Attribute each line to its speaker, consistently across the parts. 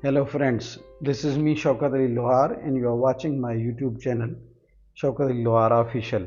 Speaker 1: Hello friends, this is me Shaukat Ali Lohar and you are watching my YouTube channel Shaukat Ali Lohar Official।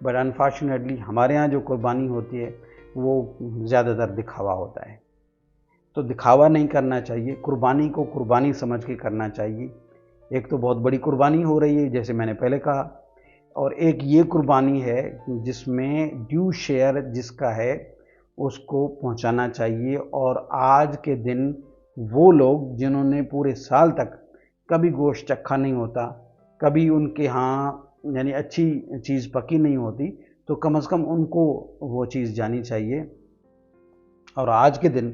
Speaker 1: But unfortunately ہمارے ہاں جو قربانی ہوتی ہے وہ زیادہ تر دکھاوا ہوتا ہے. تو دکھاوا نہیں کرنا چاہیے، قربانی کو قربانی سمجھ کے کرنا چاہیے. ایک تو بہت بڑی قربانی ہو رہی ہے جیسے میں نے پہلے کہا، اور ایک یہ قربانی ہے جس میں ڈیو شیئر جس کا ہے اس کو پہنچانا چاہیے. اور آج کے دن وہ لوگ جنہوں نے پورے سال تک کبھی گوشت چکھا نہیں ہوتا، کبھی ان کے ہاں یعنی اچھی چیز پکی نہیں ہوتی، تو کم از کم ان کو وہ چیز جانی چاہیے. اور آج کے دن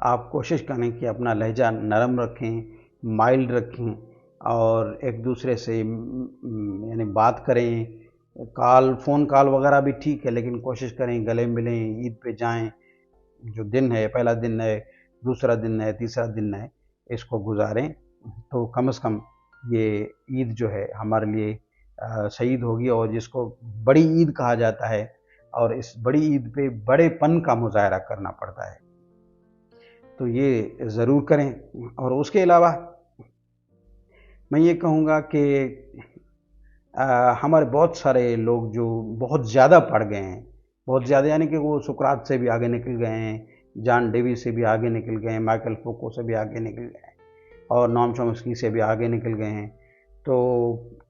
Speaker 1: آپ کوشش کریں کہ اپنا لہجہ نرم رکھیں، مائلڈ رکھیں، اور ایک دوسرے سے یعنی بات کریں. فون کال وغیرہ بھی ٹھیک ہے، لیکن کوشش کریں گلے ملیں، عید پہ جائیں. جو دن ہے، پہلا دن ہے، دوسرا دن ہے، تیسرا دن ہے، اس کو گزاریں تو کم از کم یہ عید جو ہے ہمارے لیے سعید ہوگی. اور جس کو بڑی عید کہا جاتا ہے، اور اس بڑی عید پہ بڑے پن کا مظاہرہ کرنا پڑتا ہے، تو یہ ضرور کریں. اور اس کے علاوہ میں یہ کہوں گا کہ ہمارے بہت سارے لوگ جو بہت زیادہ پڑھ گئے ہیں، بہت زیادہ یعنی کہ وہ سقراط سے بھی آگے نکل گئے ہیں، جان ڈیوی سے بھی آگے نکل گئے ہیں، مائیکل فوکو سے بھی آگے نکل گئے ہیں، اور نام چومسکی سے بھی آگے نکل گئے ہیں. تو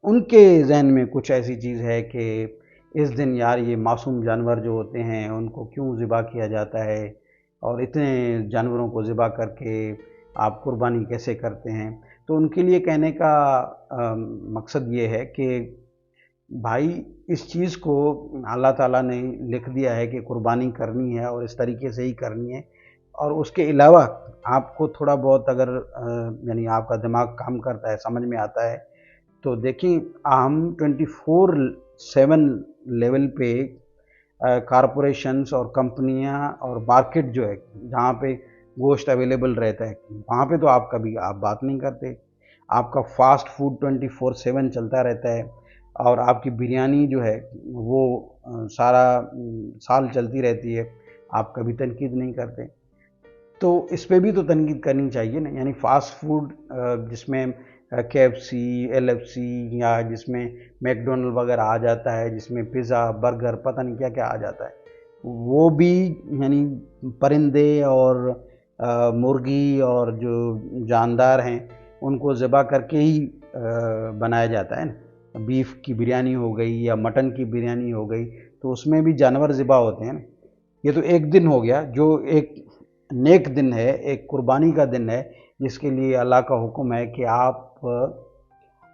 Speaker 1: ان کے ذہن میں کچھ ایسی چیز ہے کہ اس دن یار یہ معصوم جانور جو ہوتے ہیں ان کو کیوں ذبح کیا جاتا ہے، اور اتنے جانوروں کو ذبح کر کے آپ قربانی کیسے کرتے ہیں. تو ان کے لیے کہنے کا مقصد یہ ہے کہ بھائی اس چیز کو اللہ تعالیٰ نے لکھ دیا ہے کہ قربانی کرنی ہے اور اس طریقے سے ہی کرنی ہے. اور اس کے علاوہ آپ کو تھوڑا بہت اگر یعنی آپ کا دماغ کام کرتا ہے، سمجھ میں آتا ہے، تو دیکھیں ہم 24/7 لیول پہ کارپوریشنز اور کمپنیاں اور مارکیٹ جو ہے جہاں پہ گوشت اویلیبل رہتا ہے وہاں پہ تو آپ بات نہیں کرتے. آپ کا فاسٹ فوڈ 24/7 چلتا رہتا ہے، اور آپ کی بریانی جو ہے وہ سارا سال چلتی رہتی ہے، آپ کبھی تنقید نہیں کرتے. تو اس پہ بھی تو تنقید کرنی چاہیے نا. یعنی فاسٹ فوڈ جس میں KFC LFC یا جس میں میک ڈونلڈ وغیرہ آ جاتا ہے، جس میں پیزا برگر پتہ نہیں کیا کیا آ جاتا ہے، وہ بھی یعنی پرندے اور مرغی اور جو جاندار ہیں ان کو ذبح کر کے ہی بنایا جاتا ہے نا. بیف کی بریانی ہو گئی یا مٹن کی بریانی ہو گئی، تو اس میں بھی جانور ذبح ہوتے ہیں نا. یہ تو ایک دن ہو گیا جو ایک نیک دن ہے، ایک قربانی کا دن ہے، جس کے لیے اللہ کا حکم ہے کہ آپ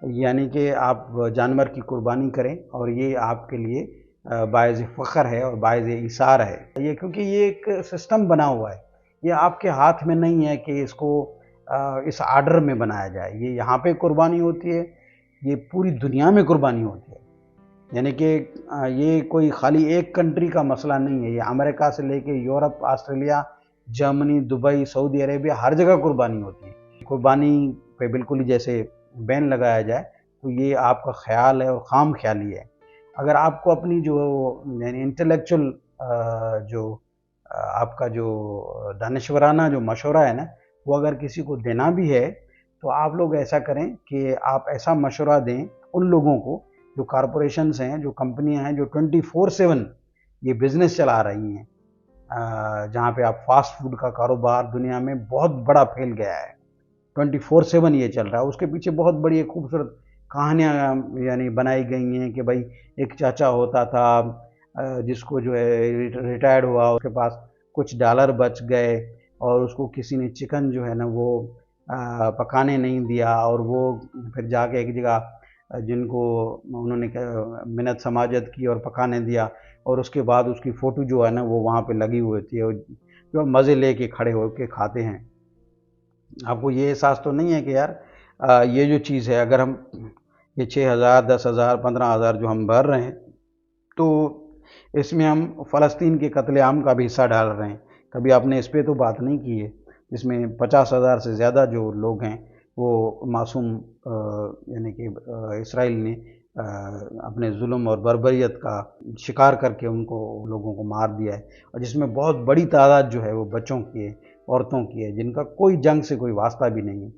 Speaker 1: یعنی کہ آپ جانور کی قربانی کریں، اور یہ آپ کے لیے باعث فخر ہے اور باعث ایثار ہے. یہ کیونکہ یہ ایک سسٹم بنا ہوا ہے، یہ آپ کے ہاتھ میں نہیں ہے کہ اس کو اس آرڈر میں بنایا جائے. یہ یہاں پہ قربانی ہوتی ہے، یہ پوری دنیا میں قربانی ہوتی ہے. یعنی کہ یہ کوئی خالی ایک کنٹری کا مسئلہ نہیں ہے، یہ امریکہ سے لے کے یورپ، آسٹریلیا، جرمنی، دبئی، سعودی عربیہ، ہر جگہ قربانی ہوتی ہے. قربانی پہ بالکل ہی جیسے بین لگایا جائے تو یہ آپ کا خیال ہے اور خام خیالی ہے. اگر آپ کو اپنی جو یعنی انٹلیکچول جو آپ کا جو دانشورانہ جو مشورہ ہے نا، وہ اگر کسی کو دینا بھی ہے تو آپ لوگ ایسا کریں کہ آپ ایسا مشورہ دیں ان لوگوں کو جو کارپوریشنز ہیں، جو کمپنیاں ہیں، جو 24/7 یہ بزنس چلا رہی ہیں، جہاں پہ آپ فاسٹ فوڈ کا کاروبار دنیا میں بہت بڑا پھیل گیا ہے، 24/7 یہ چل رہا ہے. اس کے پیچھے بہت بڑی ایک خوبصورت کہانیاں یعنی بنائی گئی ہیں کہ بھائی ایک چاچا ہوتا تھا جس کو جو ہے ریٹائرڈ ہوا، اس کے پاس کچھ ڈالر بچ گئے، اور اس کو کسی نے چکن جو ہے نا وہ پکانے نہیں دیا، اور وہ پھر جا کے ایک جگہ جن کو انہوں نے منت سماجت کی اور پکانے دیا، اور اس کے بعد اس کی فوٹو جو ہے نا وہ وہاں پہ لگی ہوئی تھی، اور جو مزے لے کے کھڑے ہو کے کھاتے ہیں. آپ کو یہ احساس تو نہیں ہے کہ یار یہ جو چیز ہے اگر ہم یہ 6,000 10,000 15,000 جو ہم بھر رہے ہیں تو اس میں ہم فلسطین کے قتل عام کا بھی حصہ ڈال رہے ہیں. کبھی آپ نے اس پہ تو بات نہیں کی ہے، جس میں 50,000 سے زیادہ جو لوگ ہیں وہ معصوم یعنی کہ اسرائیل نے اپنے ظلم اور بربریت کا شکار کر کے ان کو لوگوں کو مار دیا ہے، اور جس میں بہت بڑی تعداد جو ہے وہ بچوں کی ہے، عورتوں کی ہے، جن کا کوئی جنگ سے کوئی واسطہ بھی نہیں ہے.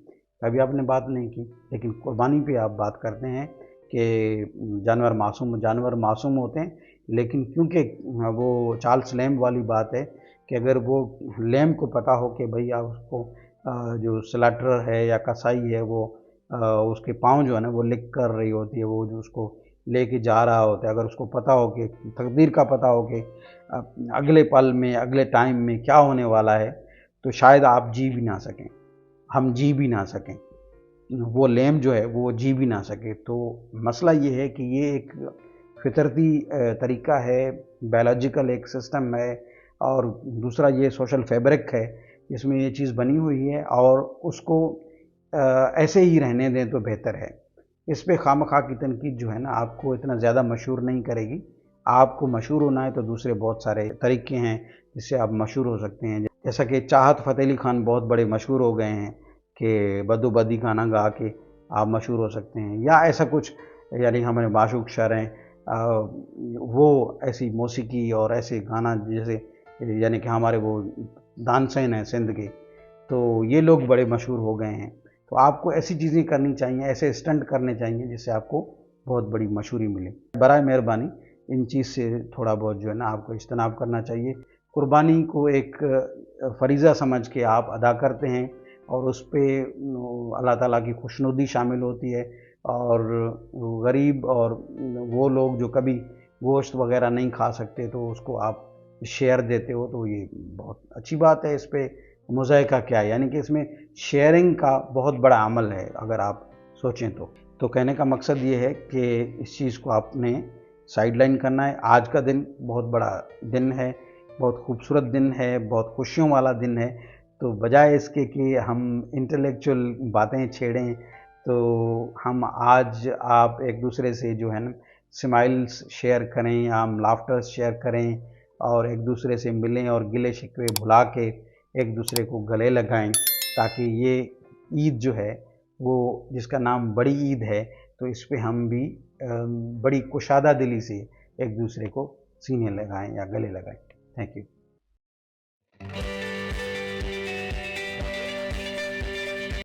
Speaker 1: کبھی آپ نے بات نہیں کی، لیکن قربانی پہ آپ بات کرتے ہیں کہ جانور معصوم ہوتے ہیں، لیکن کیونکہ وہ چارلس لیمب والی بات ہے کہ اگر وہ لیمب کو پتہ ہو کہ بھئی آپ اس کو جو سلیٹر ہے یا کسائی ہے وہ اس کے پاؤں جو ہے نا وہ لکھ کر رہی ہوتی ہے، وہ جو اس کو لے کے جا رہا ہوتا ہے، اگر اس کو پتہ ہو کہ تقدیر کا پتہ ہو کہ اگلے پل میں اگلے ٹائم میں کیا ہونے والا ہے، تو شاید آپ جی بھی نہ سکیں، ہم جی بھی نہ سکیں، وہ لیمب جو ہے وہ جی بھی نہ سکے۔ تو مسئلہ یہ ہے کہ یہ ایک فطرتی طریقہ ہے، بایولوجیکل ایک سسٹم ہے، اور دوسرا یہ سوشل فیبرک ہے جس میں یہ چیز بنی ہوئی ہے، اور اس کو ایسے ہی رہنے دیں تو بہتر ہے۔ اس پہ خواہ کی تنقید جو ہے نا آپ کو اتنا زیادہ مشہور نہیں کرے گی۔ آپ کو مشہور ہونا ہے تو دوسرے بہت سارے طریقے ہیں جس سے آپ مشہور ہو سکتے ہیں، جیسا کہ چاہت فتح علی خان بہت بڑے مشہور ہو گئے ہیں کہ بدو بدی گانا گا کے آپ مشہور ہو سکتے ہیں، یا ایسا کچھ، یعنی ہمارے معشوق شعر ہیں وہ ایسی موسیقی اور ایسے گانا جیسے، یعنی کہ ہمارے وہ دانسین ہیں سندھ کے، تو یہ لوگ بڑے مشہور ہو گئے ہیں۔ تو آپ کو ایسی چیزیں کرنی چاہیے، ایسے اسٹنٹ کرنے چاہیے جس سے آپ کو بہت بڑی مشہوری ملے۔ برائے مہربانی ان چیز سے تھوڑا بہت جو ہے نا آپ کو اجتناب کرنا چاہیے۔ قربانی کو ایک فریضہ سمجھ کے آپ ادا کرتے ہیں، اور اس پہ اللہ تعالیٰ کی خوشنودی شامل ہوتی ہے، اور غریب اور وہ لوگ جو کبھی گوشت وغیرہ نہیں کھا سکتے تو اس کو آپ شیئر دیتے ہو، تو یہ بہت اچھی بات ہے۔ اس پہ مذائقہ کیا ہے، یعنی کہ اس میں شیئرنگ کا بہت بڑا عمل ہے اگر آپ سوچیں تو کہنے کا مقصد یہ ہے کہ اس چیز کو آپ نے سائیڈ لائن کرنا ہے۔ آج کا دن بہت بڑا دن ہے، بہت خوبصورت دن ہے، بہت خوشیوں والا دن ہے، تو بجائے اس کے کہ ہم انٹلیکچوئل باتیں چھیڑیں، تو ہم آج آپ ایک دوسرے سے جو ہے نا سمائلز شیئر کریں، ہم لافٹرز شیئر کریں، اور ایک دوسرے سے ملیں اور گلے شکوے بھلا کے ایک دوسرے کو گلے لگائیں، تاکہ یہ عید جو ہے وہ جس کا نام بڑی عید ہے، تو اس پہ ہم بھی بڑی کشادہ دلی سے ایک دوسرے کو سینے لگائیں یا گلے لگائیں۔ Thank you.